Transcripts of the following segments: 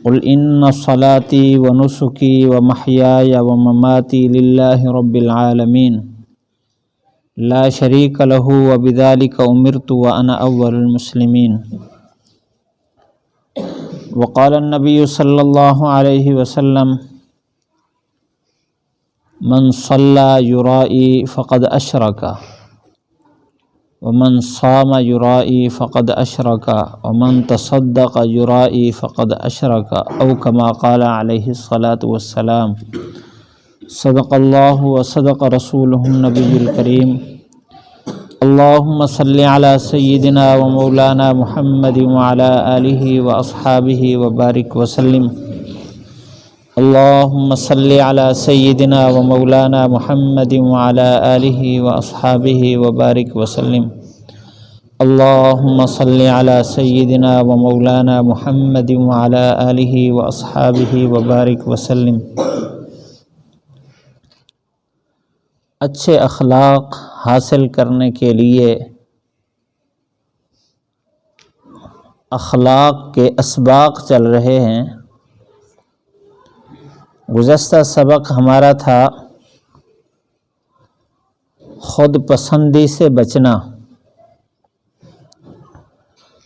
قل ان صلاتي ونسكي ومحياي ومماتي لله رب العالمين لا شريك له وبذلك أمرت وأنا أول المسلمين. وقال النبي صلى الله عليه وسلم من صلى يرائي فقد أشرك ومن صام يرائي فقد أشرك ومن تصدق يرائي فقد أشرك أو كما قال عليه الصلاة والسلام. صدق الله وصدق رسوله النبي الكريم. اللهم صل على سيدنا ومولانا محمد وعلى آله وأصحابه وبارك وسلم. اللهم صل على سيدنا ومولانا محمد وعلى آله وأصحابه وبارك وسلم. اللهم صل على سيدنا ومولانا محمد وعلى آله وأصحابه وبارك وسلم. اچھے اخلاق حاصل کرنے کے لیے اخلاق کے اسباق چل رہے ہیں. گزشتہ سبق ہمارا تھا خود پسندی سے بچنا،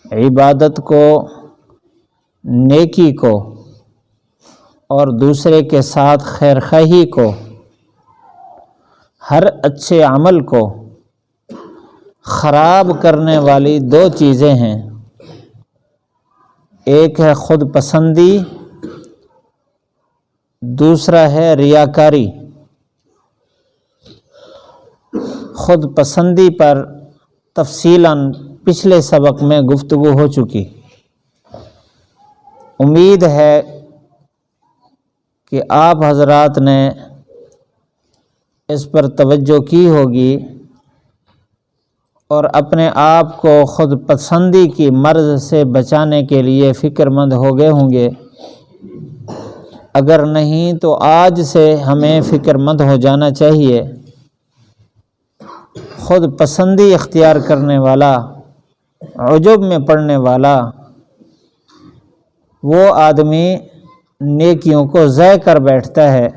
عبادت کو، نیکی کو اور دوسرے کے ساتھ خیر خواہی کو، ہر اچھے عمل کو خراب کرنے والی دو چیزیں ہیں. ایک ہے خود پسندی، دوسرا ہے ریاکاری. خود پسندی پر تفصیلاً پچھلے سبق میں گفتگو ہو چکی. امید ہے کہ آپ حضرات نے اس پر توجہ کی ہوگی اور اپنے آپ کو خود پسندی کی مرض سے بچانے کے لیے فکر مند ہو گئے ہوں گے. اگر نہیں تو آج سے ہمیں فکر مند ہو جانا چاہیے. خود پسندی اختیار کرنے والا، عجب میں پڑنے والا وہ آدمی نیکیوں کو ضائع کر بیٹھتا ہے.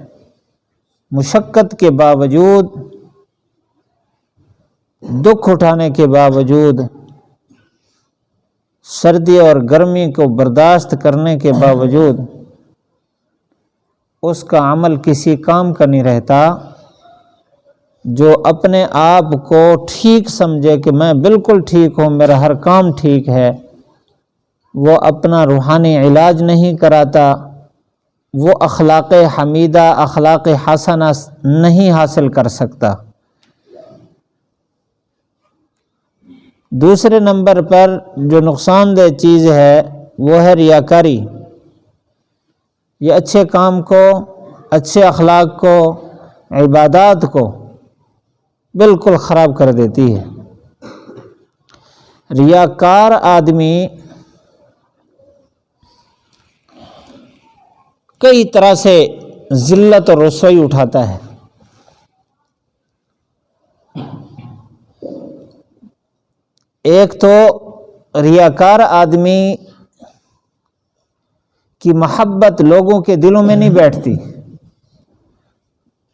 مشقت کے باوجود، دکھ اٹھانے کے باوجود، سردی اور گرمی کو برداشت کرنے کے باوجود اس کا عمل کسی کام کا نہیں رہتا. جو اپنے آپ کو ٹھیک سمجھے کہ میں بالکل ٹھیک ہوں، میرا ہر کام ٹھیک ہے، وہ اپنا روحانی علاج نہیں کراتا، وہ اخلاق حمیدہ، اخلاق حسنہ نہیں حاصل کر سکتا. دوسرے نمبر پر جو نقصان دہ چیز ہے وہ ہے ریاکاری. یہ اچھے کام کو، اچھے اخلاق کو، عبادات کو بالکل خراب کر دیتی ہے. ریاکار آدمی کئی طرح سے ذلت اور رسوائی اٹھاتا ہے. ایک تو ریاکار آدمی کی محبت لوگوں کے دلوں میں نہیں بیٹھتی.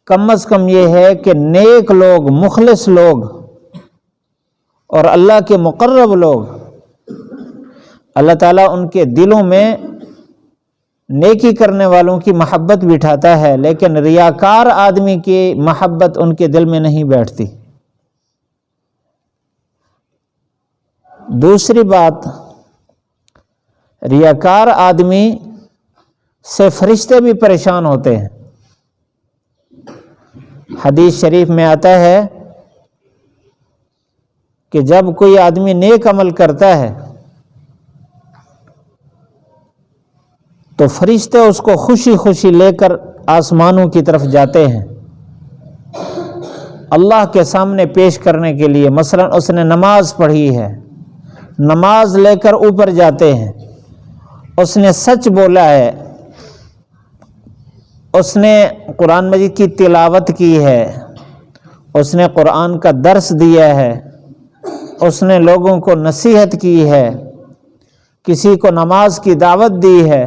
کم از کم یہ ہے کہ نیک لوگ، مخلص لوگ اور اللہ کے مقرب لوگ، اللہ تعالیٰ ان کے دلوں میں نیکی کرنے والوں کی محبت بٹھاتا ہے، لیکن ریاکار آدمی کی محبت ان کے دل میں نہیں بیٹھتی. دوسری بات، ریاکار آدمی سے فرشتے بھی پریشان ہوتے ہیں. حدیث شریف میں آتا ہے کہ جب کوئی آدمی نیک عمل کرتا ہے تو فرشتے اس کو خوشی خوشی لے کر آسمانوں کی طرف جاتے ہیں اللہ کے سامنے پیش کرنے کے لیے. مثلا اس نے نماز پڑھی ہے، نماز لے کر اوپر جاتے ہیں. اس نے سچ بولا ہے، اس نے قرآن مجید کی تلاوت کی ہے، اس نے قرآن کا درس دیا ہے، اس نے لوگوں کو نصیحت کی ہے، کسی کو نماز کی دعوت دی ہے،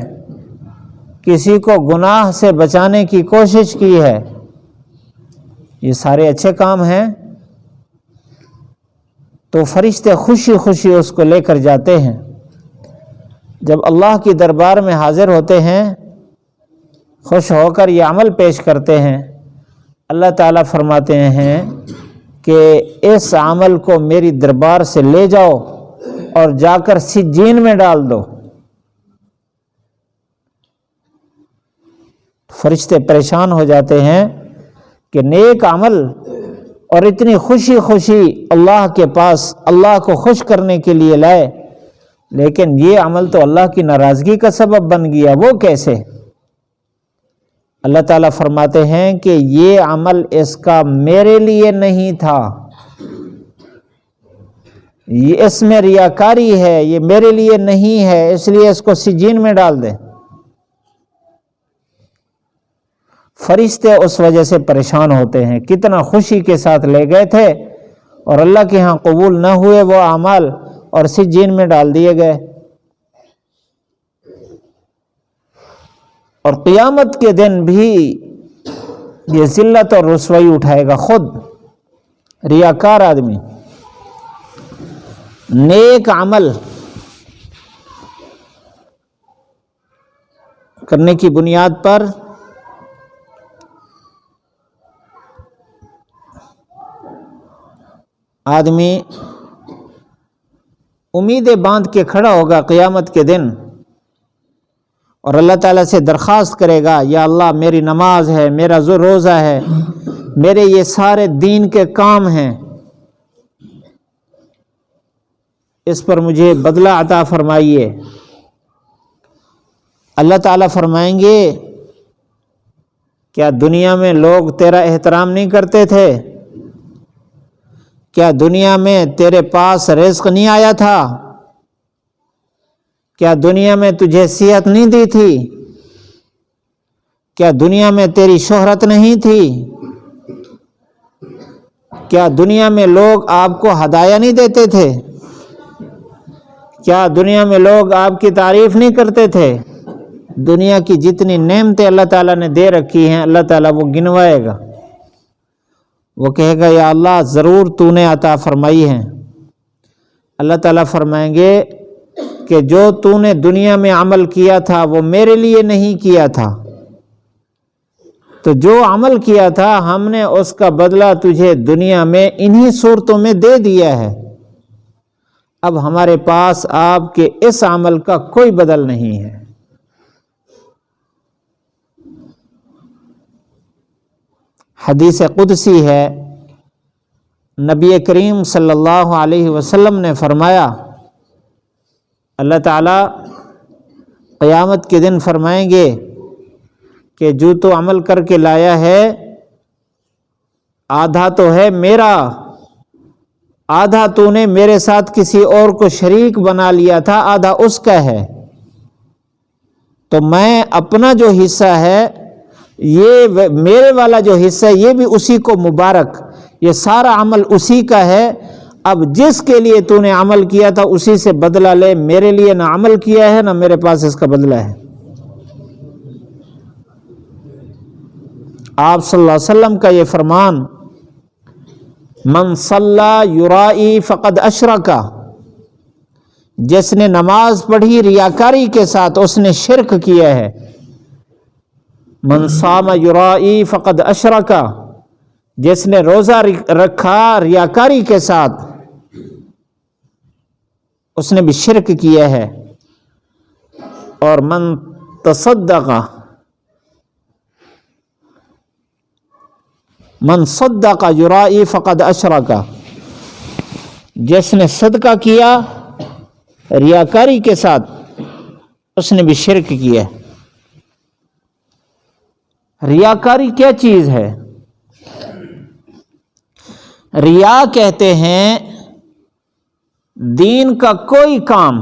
کسی کو گناہ سے بچانے کی کوشش کی ہے، یہ سارے اچھے کام ہیں، تو فرشتے خوشی خوشی اس کو لے کر جاتے ہیں۔ جب اللہ کی دربار میں حاضر ہوتے ہیں، خوش ہو کر یہ عمل پیش کرتے ہیں، اللہ تعالیٰ فرماتے ہیں کہ اس عمل کو میری دربار سے لے جاؤ اور جا کر سجین میں ڈال دو۔ فرشتے پریشان ہو جاتے ہیں کہ نیک عمل اور اتنی خوشی خوشی اللہ کے پاس اللہ کو خوش کرنے کے لیے لائے، لیکن یہ عمل تو اللہ کی ناراضگی کا سبب بن گیا، وہ کیسے؟ اللہ تعالیٰ فرماتے ہیں کہ یہ عمل اس کا میرے لیے نہیں تھا، یہ اس میں ریاکاری ہے، یہ میرے لیے نہیں ہے، اس لیے اس کو سجین میں ڈال دیں۔ فرشتے اس وجہ سے پریشان ہوتے ہیں، کتنا خوشی کے ساتھ لے گئے تھے اور اللہ کے ہاں قبول نہ ہوئے وہ اعمال اور سجین میں ڈال دیے گئے۔ اور قیامت کے دن بھی یہ ذلت اور رسوائی اٹھائے گا خود ریاکار آدمی۔ نیک عمل کرنے کی بنیاد پر آدمی امیدیں باندھ کے کھڑا ہوگا قیامت کے دن اور اللہ تعالیٰ سے درخواست کرے گا، یا اللہ میری نماز ہے، میرا روزہ ہے، میرے یہ سارے دین کے کام ہیں، اس پر مجھے بدلہ عطا فرمائیے۔ اللہ تعالیٰ فرمائیں گے، کیا دنیا میں لوگ تیرا احترام نہیں کرتے تھے؟ کیا دنیا میں تیرے پاس رزق نہیں آیا تھا؟ کیا دنیا میں تجھے صحت نہیں دی تھی؟ کیا دنیا میں تیری شہرت نہیں تھی؟ کیا دنیا میں لوگ آپ کو ہدایہ نہیں دیتے تھے؟ کیا دنیا میں لوگ آپ کی تعریف نہیں کرتے تھے؟ دنیا کی جتنی نعمتیں اللہ تعالیٰ نے دے رکھی ہیں، اللہ تعالیٰ وہ گنوائے گا، وہ کہے گا یا اللہ ضرور تو نے عطا فرمائی ہے۔ اللہ تعالیٰ فرمائیں گے کہ جو تو نے دنیا میں عمل کیا تھا وہ میرے لیے نہیں کیا تھا، تو جو عمل کیا تھا ہم نے اس کا بدلہ تجھے دنیا میں انہی صورتوں میں دے دیا ہے، اب ہمارے پاس آپ کے اس عمل کا کوئی بدل نہیں ہے۔ حدیث قدسی ہے، نبی کریم صلی اللہ علیہ وسلم نے فرمایا، اللہ تعالیٰ قیامت کے دن فرمائیں گے کہ جو تو عمل کر کے لایا ہے آدھا تو ہے میرا، آدھا تو نے میرے ساتھ کسی اور کو شریک بنا لیا تھا، آدھا اس کا ہے، تو میں اپنا جو حصہ ہے، یہ میرے والا جو حصہ ہے یہ بھی اسی کو مبارک، یہ سارا عمل اسی کا ہے، اب جس کے لیے تو نے عمل کیا تھا اسی سے بدلہ لے، میرے لیے نہ عمل کیا ہے نہ میرے پاس اس کا بدلہ ہے۔ آپ صلی اللہ علیہ وسلم کا یہ فرمان، من صلی یرائی فقد اشرک، جس نے نماز پڑھی ریاکاری کے ساتھ اس نے شرک کیا ہے۔ من صام یرائی فقد اشرک، جس نے روزہ رکھا ریاکاری کے ساتھ اس نے بھی شرک کیا ہے۔ اور من تصدق، من صدق یرائی فقد اشرک، جس نے صدقہ کیا ریاکاری کے ساتھ اس نے بھی شرک کیا ہے۔ ریاکاری کیا چیز ہے؟ ریا کہتے ہیں دین کا کوئی کام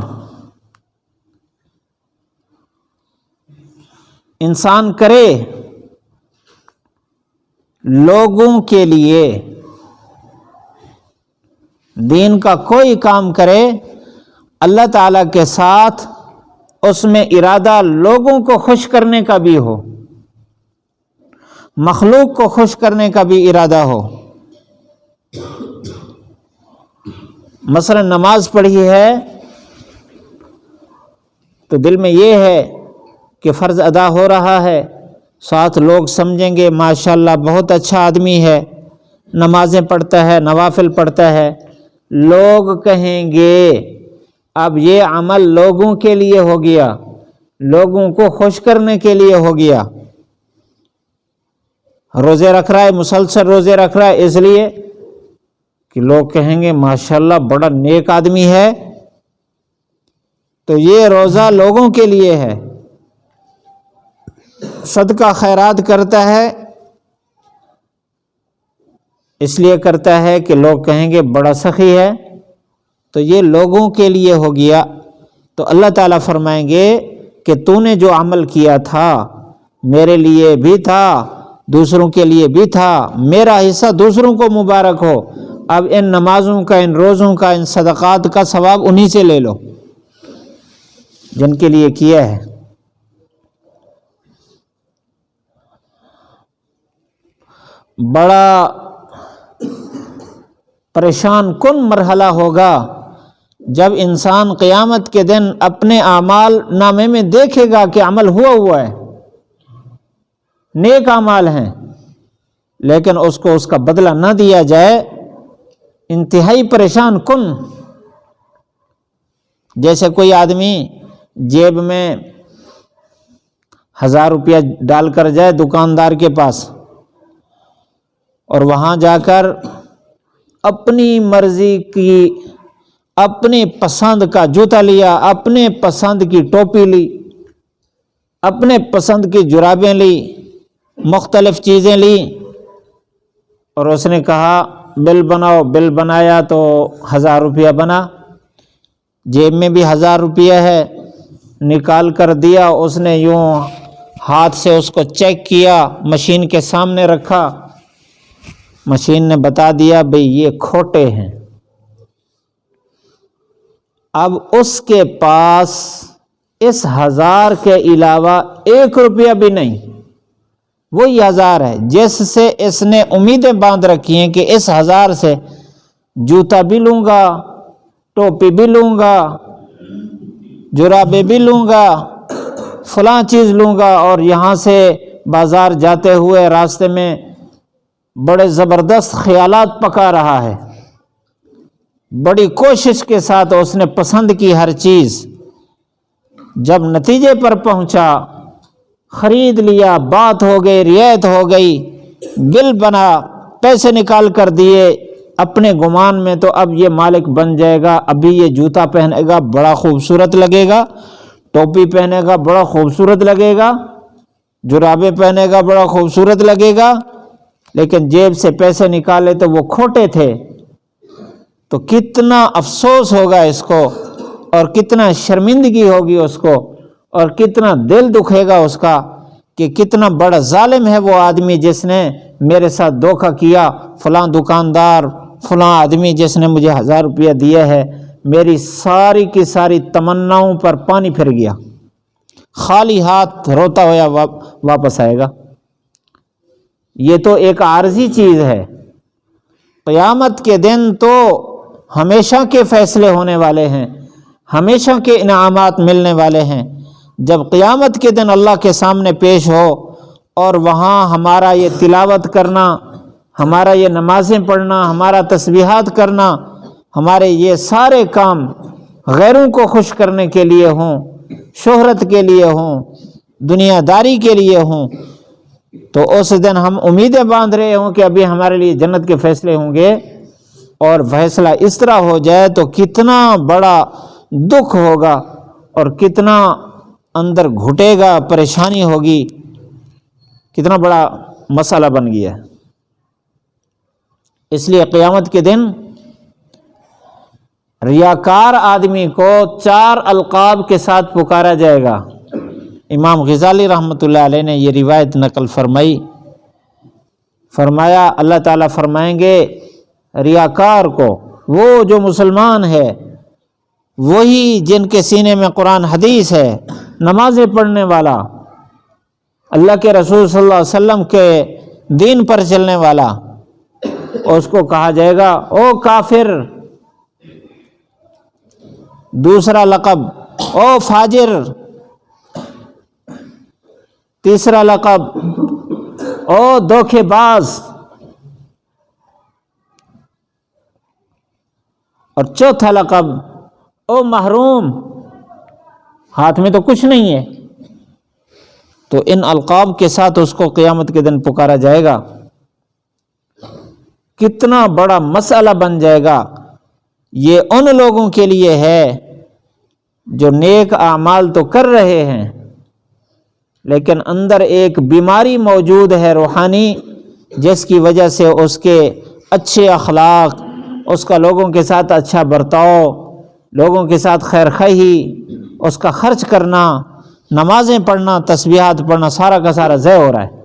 انسان کرے لوگوں کے لیے، دین کا کوئی کام کرے اللہ تعالیٰ کے ساتھ اس میں ارادہ لوگوں کو خوش کرنے کا بھی ہو، مخلوق کو خوش کرنے کا بھی ارادہ ہو۔ مثلا نماز پڑھی ہے تو دل میں یہ ہے کہ فرض ادا ہو رہا ہے، ساتھ لوگ سمجھیں گے ماشاءاللہ بہت اچھا آدمی ہے، نمازیں پڑھتا ہے، نوافل پڑھتا ہے۔ لوگ کہیں گے اب یہ عمل لوگوں کے لیے ہو گیا، لوگوں کو خوش کرنے کے لیے ہو گیا۔ روزے رکھ رہا ہے، مسلسل روزے رکھ رہا ہے، اس لیے کہ لوگ کہیں گے ماشاءاللہ بڑا نیک آدمی ہے، تو یہ روزہ لوگوں کے لیے ہے۔ صدقہ خیرات کرتا ہے اس لیے کرتا ہے کہ لوگ کہیں گے بڑا سخی ہے، تو یہ لوگوں کے لیے ہو گیا۔ تو اللہ تعالیٰ فرمائیں گے کہ تو نے جو عمل کیا تھا میرے لیے بھی تھا، دوسروں کے لیے بھی تھا، میرا حصہ دوسروں کو مبارک ہو۔ اب ان نمازوں کا، ان روزوں کا، ان صدقات کا ثواب انہی سے لے لو جن کے لیے کیا ہے۔ بڑا پریشان کن مرحلہ ہوگا جب انسان قیامت کے دن اپنے اعمال نامے میں دیکھے گا کہ عمل ہوا ہے، نیک اعمال ہیں، لیکن اس کو اس کا بدلہ نہ دیا جائے، انتہائی پریشان کن۔ جیسے کوئی آدمی جیب میں 1000 روپیہ ڈال کر جائے دکاندار کے پاس اور وہاں جا کر اپنی مرضی کی، اپنے پسند کا جوتا لیا، اپنے پسند کی ٹوپی لی، اپنے پسند کی جرابیں لی، مختلف چیزیں لی، اور اس نے کہا بل بناؤ، بل بنایا تو 1000 روپیہ بنا، جیب میں بھی 1000 روپیہ ہے، نکال کر دیا، اس نے یوں ہاتھ سے اس کو چیک کیا، مشین کے سامنے رکھا، مشین نے بتا دیا بھئی یہ کھوٹے ہیں۔ اب اس کے پاس اس 1000 کے علاوہ 1 روپیہ بھی نہیں، وہی 1000 ہے جس سے اس نے امیدیں باندھ رکھی ہیں کہ اس 1000 سے جوتا بھی لوں گا، ٹوپی بھی لوں گا، جرابیں بھی لوں گا، فلاں چیز لوں گا، اور یہاں سے بازار جاتے ہوئے راستے میں بڑے زبردست خیالات پکا رہا ہے، بڑی کوشش کے ساتھ اس نے پسند کی ہر چیز۔ جب نتیجے پر پہنچا، خرید لیا، بات ہو گئی، رعایت ہو گئی، بل بنا، پیسے نکال کر دیے اپنے گمان میں، تو اب یہ مالک بن جائے گا، ابھی یہ جوتا پہنے گا بڑا خوبصورت لگے گا، ٹوپی پہنے گا بڑا خوبصورت لگے گا، جرابیں پہنے گا بڑا خوبصورت لگے گا، لیکن جیب سے پیسے نکالے تو وہ کھوٹے تھے، تو کتنا افسوس ہوگا اس کو، اور کتنا شرمندگی ہوگی اس کو، اور کتنا دل دکھے گا اس کا کہ کتنا بڑا ظالم ہے وہ آدمی جس نے میرے ساتھ دھوکہ کیا، فلاں دکاندار، فلاں آدمی جس نے مجھے 1000 روپیہ دیا ہے، میری ساری کی ساری تمناؤں پر پانی پھر گیا، خالی ہاتھ روتا ہوا واپس آئے گا۔ یہ تو ایک عارضی چیز ہے، قیامت کے دن تو ہمیشہ کے فیصلے ہونے والے ہیں، ہمیشہ کے انعامات ملنے والے ہیں۔ جب قیامت کے دن اللہ کے سامنے پیش ہو اور وہاں ہمارا یہ تلاوت کرنا، ہمارا یہ نمازیں پڑھنا، ہمارا تسبیحات کرنا، ہمارے یہ سارے کام غیروں کو خوش کرنے کے لیے ہوں، شہرت کے لیے ہوں، دنیا داری کے لیے ہوں، تو اس دن ہم امیدیں باندھ رہے ہوں کہ ابھی ہمارے لیے جنت کے فیصلے ہوں گے، اور فیصلہ اس طرح ہو جائے تو کتنا بڑا دکھ ہوگا اور کتنا اندر گھٹے گا، پریشانی ہوگی، کتنا بڑا مسئلہ بن گیا۔ اس لیے قیامت کے دن ریاکار آدمی کو 4 القاب کے ساتھ پکارا جائے گا۔ امام غزالی رحمۃ اللہ علیہ نے یہ روایت نقل فرمائی، فرمایا اللہ تعالیٰ فرمائیں گے ریاکار کو، وہ جو مسلمان ہے وہی جن کے سینے میں قرآن حدیث ہے، نمازیں پڑھنے والا، اللہ کے رسول صلی اللہ علیہ وسلم کے دین پر چلنے والا، اس کو کہا جائے گا او کافر، دوسرا لقب او فاجر، تیسرا لقب او دھوکے باز، اور چوتھا لقب او محروم، ہاتھ میں تو کچھ نہیں ہے۔ تو ان القاب کے ساتھ اس کو قیامت کے دن پکارا جائے گا۔ کتنا بڑا مسئلہ بن جائے گا۔ یہ ان لوگوں کے لیے ہے جو نیک اعمال تو کر رہے ہیں لیکن اندر ایک بیماری موجود ہے روحانی، جس کی وجہ سے اس کے اچھے اخلاق، اس کا لوگوں کے ساتھ اچھا برتاؤ، لوگوں کے ساتھ خیر خواہی، اس کا خرچ کرنا، نمازیں پڑھنا، تسبیحات پڑھنا، سارا کا سارا ضائع ہو رہا ہے۔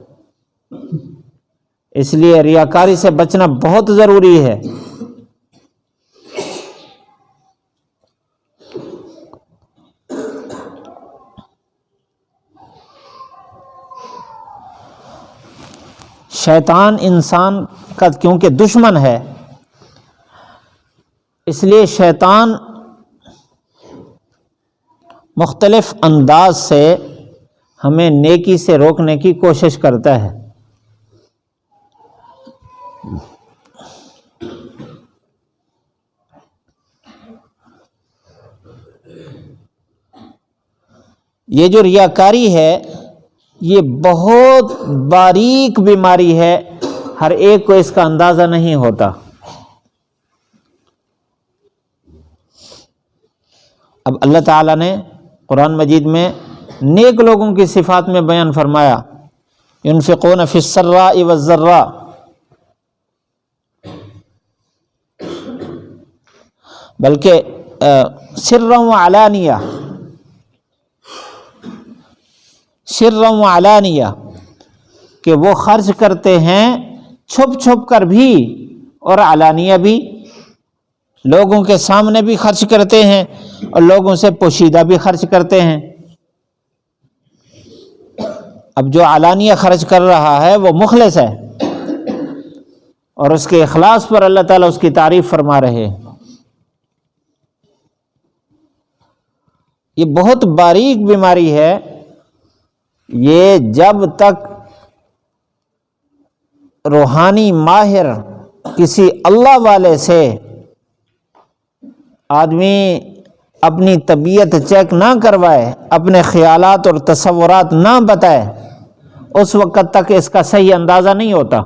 اس لیے ریاکاری سے بچنا بہت ضروری ہے۔ شیطان انسان کا کیونکہ دشمن ہے، اس لیے شیطان مختلف انداز سے ہمیں نیکی سے روکنے کی کوشش کرتا ہے۔ یہ جو ریاکاری ہے یہ بہت باریک بیماری ہے، ہر ایک کو اس کا اندازہ نہیں ہوتا۔ اب اللہ تعالیٰ نے قرآن مجید میں نیک لوگوں کی صفات میں بیان فرمایا، ينفقون فی السراء والضراء، بلکہ سرا وعلانیہ، سرا وعلانیہ، کہ وہ خرچ کرتے ہیں چھپ چھپ کر بھی اور علانیہ بھی، لوگوں کے سامنے بھی خرچ کرتے ہیں اور لوگوں سے پوشیدہ بھی خرچ کرتے ہیں۔ اب جو علانیہ خرچ کر رہا ہے وہ مخلص ہے اور اس کے اخلاص پر اللہ تعالیٰ اس کی تعریف فرما رہے ہیں۔ یہ بہت باریک بیماری ہے، یہ جب تک روحانی ماہر کسی اللہ والے سے آدمی اپنی طبیعت چیک نہ کروائے، اپنے خیالات اور تصورات نہ بتائے، اس وقت تک اس کا صحیح اندازہ نہیں ہوتا۔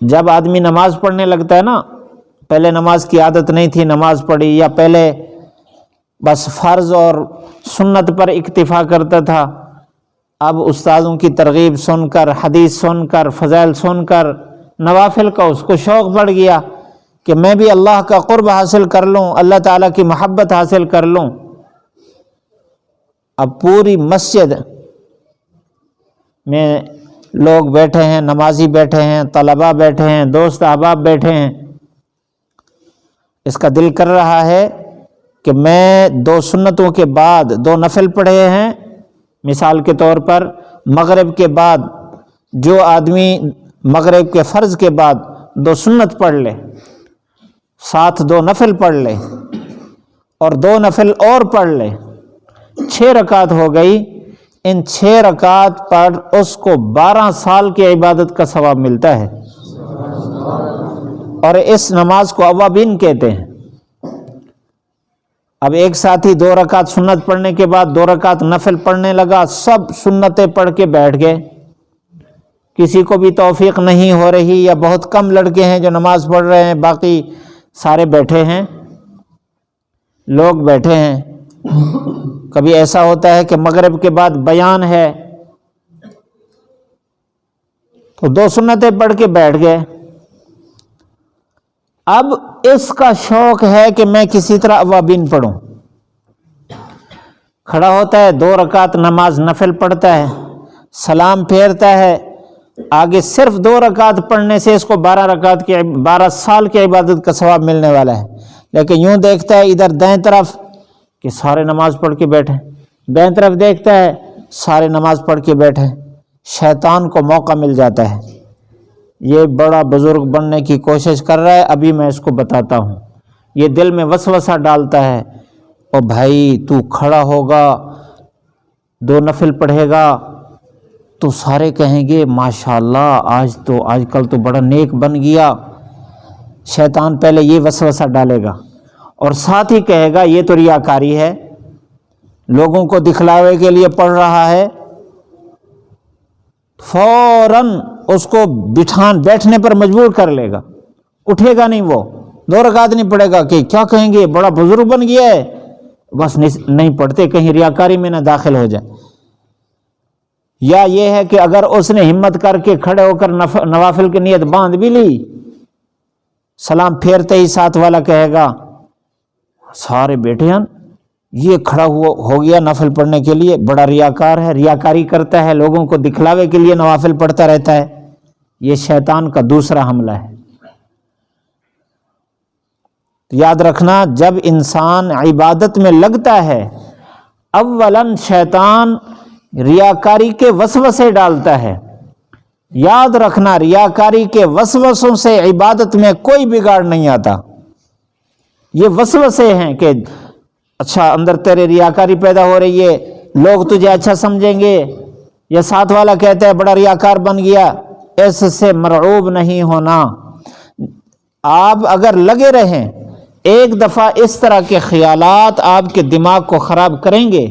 جب آدمی نماز پڑھنے لگتا ہے نا، پہلے نماز کی عادت نہیں تھی، نماز پڑھی، یا پہلے بس فرض اور سنت پر اکتفا کرتا تھا، اب استاذوں کی ترغیب سن کر، حدیث سن کر، فضائل سن کر، نوافل کا اس کو شوق بڑھ گیا کہ میں بھی اللہ کا قرب حاصل کر لوں، اللہ تعالیٰ کی محبت حاصل کر لوں۔ اب پوری مسجد میں لوگ بیٹھے ہیں، نمازی بیٹھے ہیں، طلباء بیٹھے ہیں، دوست احباب بیٹھے ہیں، اس کا دل کر رہا ہے کہ میں 2 سنتوں کے بعد 2 نفل پڑھے ہیں، مثال کے طور پر مغرب کے بعد جو آدمی مغرب کے فرض کے بعد 2 سنت پڑھ لے، ساتھ 2 نفل پڑھ لے اور 2 نفل اور پڑھ لے، 6 رکعت ہو گئی۔ ان 6 رکعت پر اس کو 12 سال کی عبادت کا ثواب ملتا ہے، اور اس نماز کو اوابین کہتے ہیں۔ اب ایک ساتھی 2 رکعت سنت پڑھنے کے بعد 2 رکعت نفل پڑھنے لگا، سب سنتیں پڑھ کے بیٹھ گئے، کسی کو بھی توفیق نہیں ہو رہی، یا بہت کم لڑکے ہیں جو نماز پڑھ رہے ہیں، باقی سارے بیٹھے ہیں، لوگ بیٹھے ہیں۔ کبھی ایسا ہوتا ہے کہ مغرب کے بعد بیان ہے تو 2 سنتیں پڑھ کے بیٹھ گئے، اب اس کا شوق ہے کہ میں کسی طرح اوابین پڑھوں، کھڑا ہوتا ہے، 2 رکعت نماز نفل پڑھتا ہے، سلام پھیرتا ہے آگے صرف 2 رکعت پڑھنے سے اس کو 12 سال کی عبادت کا ثواب ملنے والا ہے، لیکن یوں دیکھتا ہے ادھر دائیں طرف کہ سارے نماز پڑھ کے بیٹھے، بائیں طرف دیکھتا ہے سارے نماز پڑھ کے بیٹھے، شیطان کو موقع مل جاتا ہے۔ یہ بڑا بزرگ بننے کی کوشش کر رہا ہے، ابھی میں اس کو بتاتا ہوں۔ یہ دل میں وسوسہ ڈالتا ہے، او بھائی تو کھڑا ہوگا 2 نفل پڑھے گا تو سارے کہیں گے ماشاءاللہ آج کل تو بڑا نیک بن گیا۔ شیطان پہلے یہ وسوسہ ڈالے گا، اور ساتھ ہی کہے گا یہ تو ریاکاری ہے، لوگوں کو دکھلاوے کے لیے پڑھ رہا ہے۔ فوراً اس کو بیٹھنے پر مجبور کر لے گا، اٹھے گا نہیں، وہ 2 رکعت نہیں پڑھے گا کہ کیا کہیں گے بڑا بزرگ بن گیا ہے، بس نہیں پڑھتے کہیں ریاکاری میں نہ داخل ہو جائے۔ یا یہ ہے کہ اگر اس نے ہمت کر کے کھڑے ہو کر نوافل کی نیت باندھ بھی لی، سلام پھیرتے ہی ساتھ والا کہے گا سارے بیٹھے ہیں، یہ کھڑا ہو گیا نفل پڑھنے کے لیے، بڑا ریاکار ہے، ریاکاری کرتا ہے، لوگوں کو دکھلاوے کے لیے نوافل پڑھتا رہتا ہے۔ یہ شیطان کا دوسرا حملہ ہے۔ یاد رکھنا، جب انسان عبادت میں لگتا ہے، اولاً شیطان ریاکاری کے وسوسے ڈالتا ہے۔ یاد رکھنا، ریاکاری کے وسوسوں سے عبادت میں کوئی بگاڑ نہیں آتا۔ یہ وسوسے ہیں کہ اچھا اندر تیرے ریاکاری پیدا ہو رہی ہے، لوگ تجھے اچھا سمجھیں گے، یا ساتھ والا کہتا ہے بڑا ریاکار بن گیا، اس سے مرعوب نہیں ہونا۔ آپ اگر لگے رہیں، ایک دفعہ اس طرح کے خیالات آپ کے دماغ کو خراب کریں گے،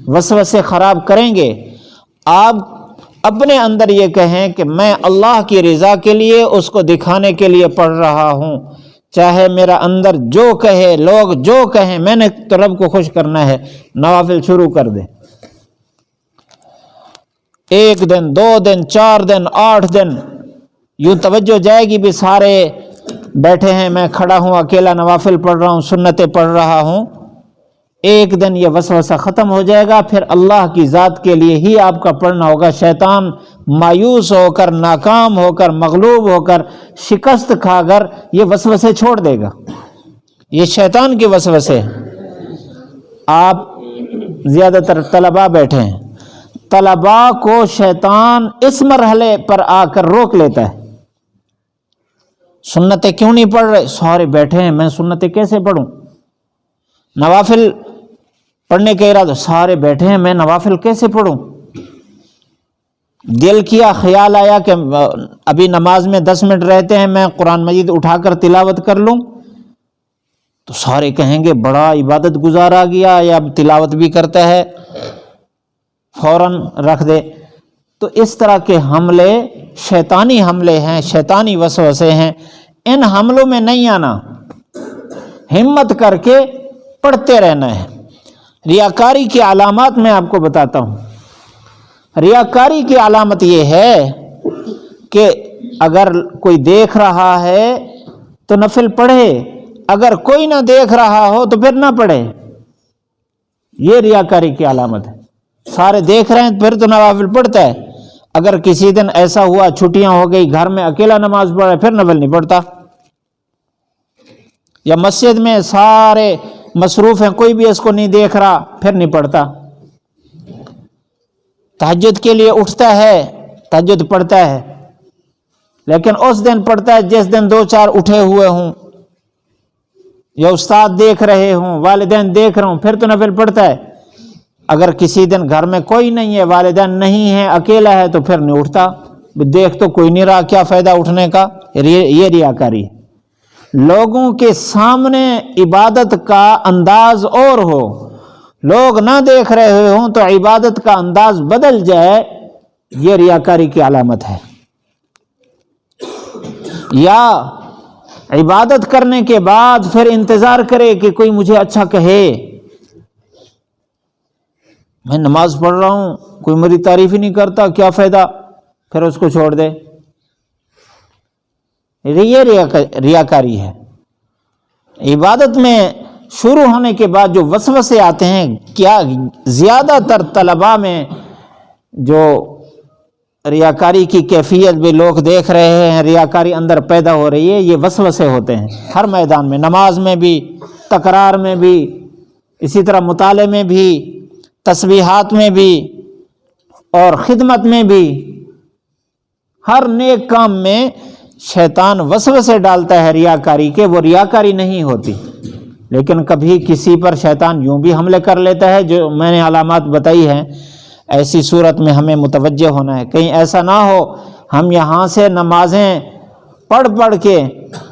وسوسے خراب کریں گے، آپ اپنے اندر یہ کہیں کہ میں اللہ کی رضا کے لیے، اس کو دکھانے کے لیے پڑھ رہا ہوں، چاہے میرا اندر جو کہے، لوگ جو کہیں، میں نے تو رب کو خوش کرنا ہے، نوافل شروع کر دے۔ 1 دن 2 دن 4 دن 8 دن یوں توجہ جائے گی بھی سارے بیٹھے ہیں، میں کھڑا ہوں اکیلا نوافل پڑھ رہا ہوں، سنتیں پڑھ رہا ہوں۔ ایک دن یہ وسوسہ ختم ہو جائے گا، پھر اللہ کی ذات کے لیے ہی آپ کا پڑھنا ہوگا۔ شیطان مایوس ہو کر، ناکام ہو کر، مغلوب ہو کر، شکست کھا کر یہ وسوسے چھوڑ دے گا۔ یہ شیطان کے وسوسے ہیں۔ آپ زیادہ تر طلباء بیٹھے ہیں، طلباء کو شیطان اس مرحلے پر آ کر روک لیتا ہے۔ سنتیں کیوں نہیں پڑھ رہے؟ سارے بیٹھے ہیں، میں سنتیں کیسے پڑھوں؟ نوافل پڑھنے کے ارادہ، سارے بیٹھے ہیں، میں نوافل کیسے پڑھوں؟ دل کیا خیال آیا کہ ابھی نماز میں 10 منٹ رہتے ہیں، میں قرآن مجید اٹھا کر تلاوت کر لوں، تو سارے کہیں گے بڑا عبادت گزار آ گیا، یا اب تلاوت بھی کرتا ہے، فوراً رکھ دے۔ تو اس طرح کے حملے شیطانی حملے ہیں، شیطانی وسوسے ہیں۔ ان حملوں میں نہیں آنا، ہمت کر کے پڑھتے رہنا ہے۔ ریاکاری کی علامات میں آپ کو بتاتا ہوں۔ ریاکاری کی علامت یہ ہے کہ اگر کوئی دیکھ رہا ہے تو نفل پڑھے، اگر کوئی نہ دیکھ رہا ہو تو پھر نہ پڑھے۔ یہ ریاکاری کی علامت ہے۔ سارے دیکھ رہے ہیں پھر تو نوافل پڑھتا ہے، اگر کسی دن ایسا ہوا چھٹیاں ہو گئی، گھر میں اکیلا نماز پڑھے، پھر نفل نہیں پڑھتا۔ یا مسجد میں سارے مصروف ہیں، کوئی بھی اس کو نہیں دیکھ رہا، پھر نہیں پڑھتا۔ تہجد کے لیے اٹھتا ہے، تہجد پڑھتا ہے، لیکن اس دن پڑھتا ہے جس دن 2-4 اٹھے ہوئے ہوں، یا استاد دیکھ رہے ہوں، والدین دیکھ رہے ہوں، پھر تو نفل پڑھتا ہے۔ اگر کسی دن گھر میں کوئی نہیں ہے، والدین نہیں ہیں، اکیلا ہے، تو پھر نہیں اٹھتا، دیکھ تو کوئی نہیں رہا، کیا فائدہ اٹھنے کا؟ یہ ریاکاری ہے۔ لوگوں کے سامنے عبادت کا انداز اور ہو، لوگ نہ دیکھ رہے ہوں تو عبادت کا انداز بدل جائے، یہ ریاکاری کی علامت ہے۔ یا عبادت کرنے کے بعد پھر انتظار کرے کہ کوئی مجھے اچھا کہے، میں نماز پڑھ رہا ہوں، کوئی میری تعریف ہی نہیں کرتا، کیا فائدہ، پھر اس کو چھوڑ دے۔ یہ ریاکاری ہے۔ عبادت میں شروع ہونے کے بعد جو وسوسے آتے ہیں، کیا زیادہ تر طلباء میں جو ریاکاری کی کیفیت بھی لوگ دیکھ رہے ہیں، ریاکاری اندر پیدا ہو رہی ہے، یہ وسوسے ہوتے ہیں ہر میدان میں، نماز میں بھی، تکرار میں بھی، اسی طرح مطالعے میں بھی، تسبیحات میں بھی، اور خدمت میں بھی، ہر نیک کام میں شیطان وسوسے ڈالتا ہے ریاکاری کے، وہ ریاکاری نہیں ہوتی، لیکن کبھی کسی پر شیطان یوں بھی حملے کر لیتا ہے جو میں نے علامات بتائی ہیں۔ ایسی صورت میں ہمیں متوجہ ہونا ہے، کہیں ایسا نہ ہو ہم یہاں سے نمازیں پڑھ پڑھ کے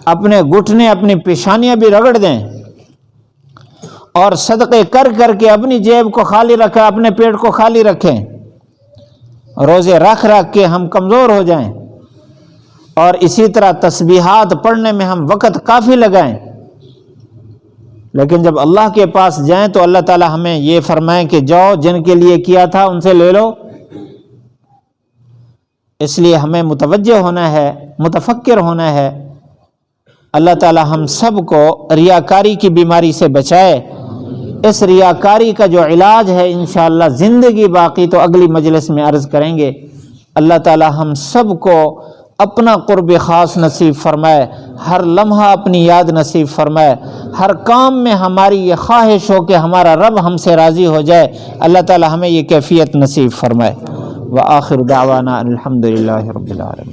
اپنے گھٹنے اپنی پیشانیاں بھی رگڑ دیں اور صدقے کر کر کے اپنی جیب کو خالی رکھیں، اپنے پیٹ کو خالی رکھیں، روزے رکھ رکھ کے ہم کمزور ہو جائیں، اور اسی طرح تسبیحات پڑھنے میں ہم وقت کافی لگائیں، لیکن جب اللہ کے پاس جائیں تو اللہ تعالی ہمیں یہ فرمائیں کہ جاؤ جن کے لیے کیا تھا ان سے لے لو۔ اس لیے ہمیں متوجہ ہونا ہے، متفکر ہونا ہے۔ اللہ تعالی ہم سب کو ریاکاری کی بیماری سے بچائے۔ اس ریاکاری کا جو علاج ہے انشاءاللہ زندگی باقی تو اگلی مجلس میں عرض کریں گے۔ اللہ تعالی ہم سب کو اپنا قرب خاص نصیب فرمائے، ہر لمحہ اپنی یاد نصیب فرمائے، ہر کام میں ہماری یہ خواہش ہو کہ ہمارا رب ہم سے راضی ہو جائے، اللہ تعالی ہمیں یہ کیفیت نصیب فرمائے۔ وآخر دعوانا الحمدللہ رب العالمین۔